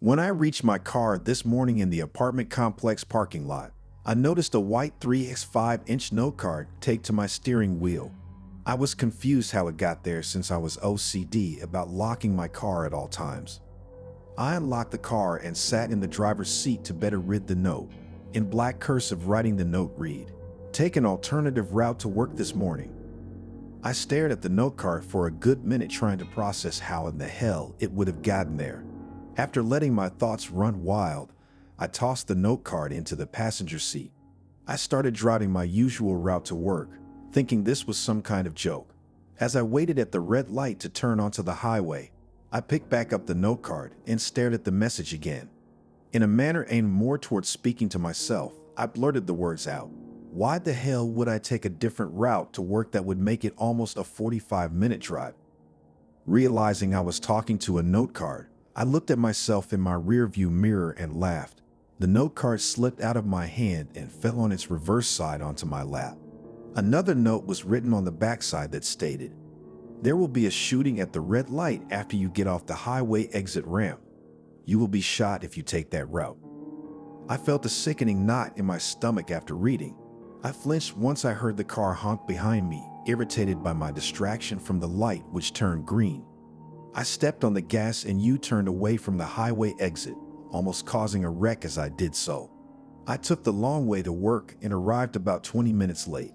When I reached my car this morning in the apartment complex parking lot, I noticed a white 3x5-inch note card taped to my steering wheel. I was confused how it got there since I was OCD about locking my car at all times. I unlocked the car and sat in the driver's seat to better read the note. In black cursive writing, the note read, "Take an alternative route to work this morning." I stared at the note card for a good minute trying to process how in the hell it would have gotten there. After letting my thoughts run wild, I tossed the note card into the passenger seat. I started driving my usual route to work, thinking this was some kind of joke. As I waited at the red light to turn onto the highway, I picked back up the note card and stared at the message again. In a manner aimed more towards speaking to myself, I blurted the words out. Why the hell would I take a different route to work that would make it almost a 45-minute drive? Realizing I was talking to a note card, I looked at myself in my rearview mirror and laughed. The note card slipped out of my hand and fell on its reverse side onto my lap. Another note was written on the backside that stated, "There will be a shooting at the red light after you get off the highway exit ramp. You will be shot if you take that route." I felt a sickening knot in my stomach after reading. I flinched once I heard the car honk behind me, irritated by my distraction from the light which turned green. I stepped on the gas and U-turned away from the highway exit, almost causing a wreck as I did so. I took the long way to work and arrived about 20 minutes late.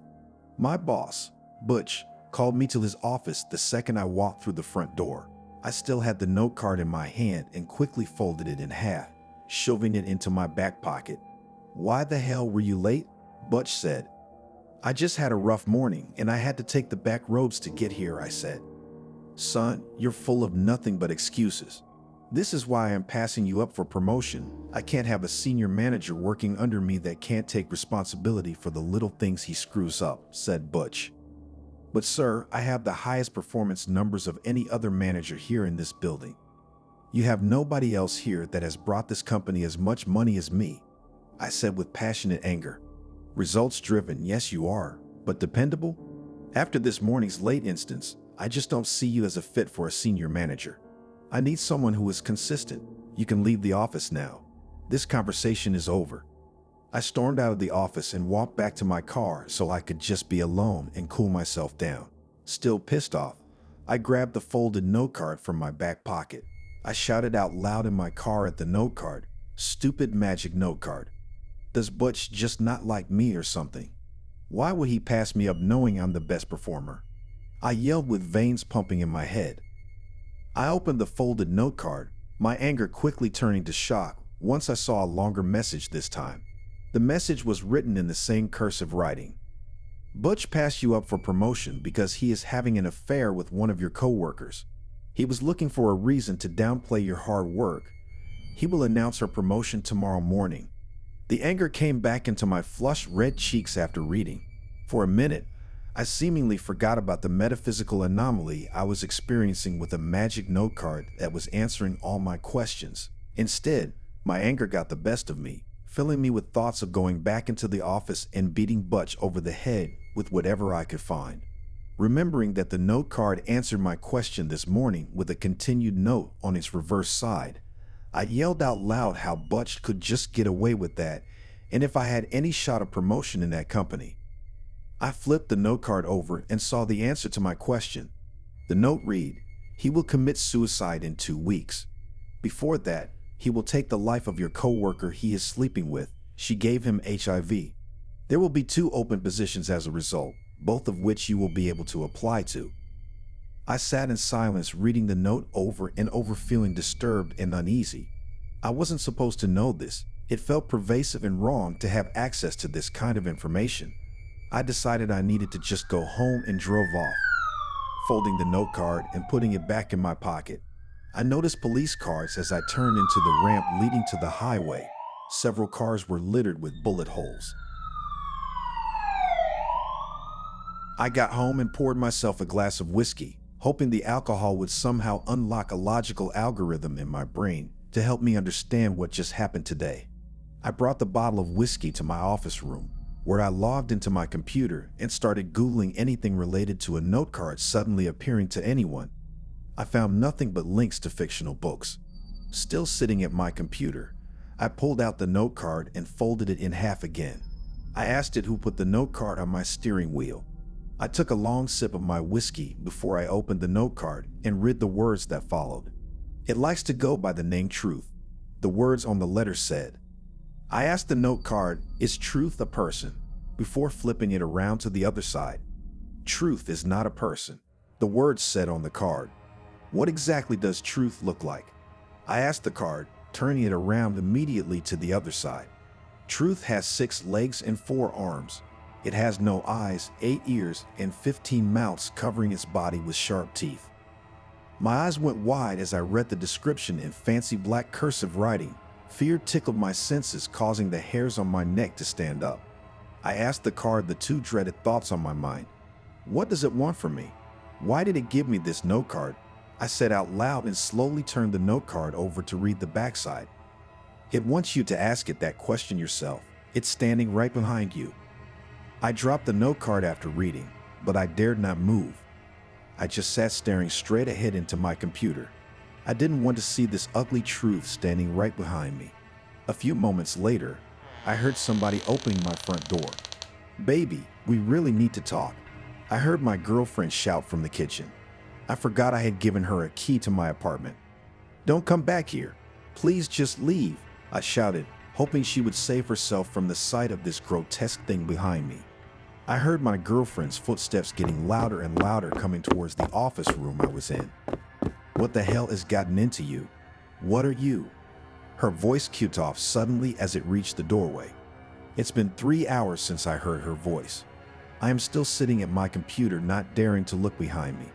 My boss, Butch, called me to his office the second I walked through the front door. I still had the note card in my hand and quickly folded it in half, shoving it into my back pocket. "Why the hell were you late?" Butch said. "I just had a rough morning and I had to take the back roads to get here," I said. "Son, you're full of nothing but excuses. This is why I am passing you up for promotion. I can't have a senior manager working under me that can't take responsibility for the little things he screws up," said Butch. "But sir, I have the highest performance numbers of any other manager here in this building. You have nobody else here that has brought this company as much money as me," I said with passionate anger. "Results driven, yes you are, but dependable? After this morning's late instance, I just don't see you as a fit for a senior manager. I need someone who is consistent. You can leave the office now. This conversation is over." I stormed out of the office and walked back to my car so I could just be alone and cool myself down. Still pissed off, I grabbed the folded note card from my back pocket. I shouted out loud in my car at the note card, "Stupid magic note card. Does Butch just not like me or something? Why would he pass me up knowing I'm the best performer?" I yelled with veins pumping in my head. I opened the folded note card, my anger quickly turning to shock once I saw a longer message this time. The message was written in the same cursive writing. "Butch passed you up for promotion because he is having an affair with one of your co-workers. He was looking for a reason to downplay your hard work. He will announce her promotion tomorrow morning." The anger came back into my flushed red cheeks after reading. For a minute, I seemingly forgot about the metaphysical anomaly I was experiencing with a magic note card that was answering all my questions. Instead, my anger got the best of me, filling me with thoughts of going back into the office and beating Butch over the head with whatever I could find. Remembering that the note card answered my question this morning with a continued note on its reverse side, I yelled out loud how Butch could just get away with that, and if I had any shot of promotion in that company. I flipped the note card over and saw the answer to my question. The note read, "He will commit suicide in 2 weeks. Before that, he will take the life of your co-worker he is sleeping with. She gave him HIV. There will be 2 open positions as a result, both of which you will be able to apply to." I sat in silence reading the note over and over, feeling disturbed and uneasy. I wasn't supposed to know this. It felt pervasive and wrong to have access to this kind of information. I decided I needed to just go home and drove off, folding the note card and putting it back in my pocket. I noticed police cars as I turned into the ramp leading to the highway. Several cars were littered with bullet holes. I got home and poured myself a glass of whiskey, hoping the alcohol would somehow unlock a logical algorithm in my brain to help me understand what just happened today. I brought the bottle of whiskey to my office room, where I logged into my computer and started Googling anything related to a note card suddenly appearing to anyone. I found nothing but links to fictional books. Still sitting at my computer, I pulled out the note card and folded it in half again. I asked it who put the note card on my steering wheel. I took a long sip of my whiskey before I opened the note card and read the words that followed. It likes to go by the name Truth. The words on the letter said. I asked the note card, is Truth a person? Before flipping it around to the other side. Truth is not a person. The words said on the card. What exactly does truth look like? I asked the card, turning it around immediately to the other side. Truth has 6 legs and 4 arms. It has no eyes, 8 ears, and 15 mouths covering its body with sharp teeth. My eyes went wide as I read the description in fancy black cursive writing. Fear tickled my senses, causing the hairs on my neck to stand up. I asked the card the 2 dreaded thoughts on my mind. What does it want from me? Why did it give me this note card? I said out loud and slowly turned the note card over to read the backside. It wants you to ask it that question yourself. It's standing right behind you. I dropped the note card after reading, but I dared not move. I just sat staring straight ahead into my computer. I didn't want to see this ugly truth standing right behind me. A few moments later, I heard somebody opening my front door. Baby, we really need to talk. I heard my girlfriend shout from the kitchen. I forgot I had given her a key to my apartment. Don't come back here. Please just leave, I shouted, hoping she would save herself from the sight of this grotesque thing behind me. I heard my girlfriend's footsteps getting louder and louder coming towards the office room I was in. What the hell has gotten into you? What are you? Her voice cut off suddenly as it reached the doorway. It's been 3 hours since I heard her voice. I am still sitting at my computer, not daring to look behind me.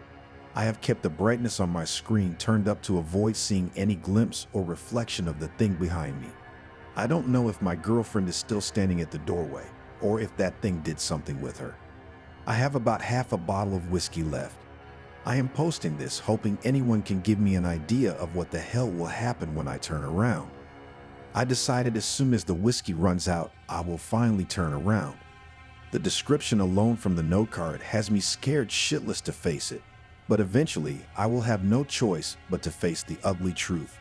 I have kept the brightness on my screen turned up to avoid seeing any glimpse or reflection of the thing behind me. I don't know if my girlfriend is still standing at the doorway, or if that thing did something with her. I have about half a bottle of whiskey left. I am posting this hoping anyone can give me an idea of what the hell will happen when I turn around. I decided as soon as the whiskey runs out, I will finally turn around. The description alone from the note card has me scared shitless to face it, but eventually I will have no choice but to face the ugly truth.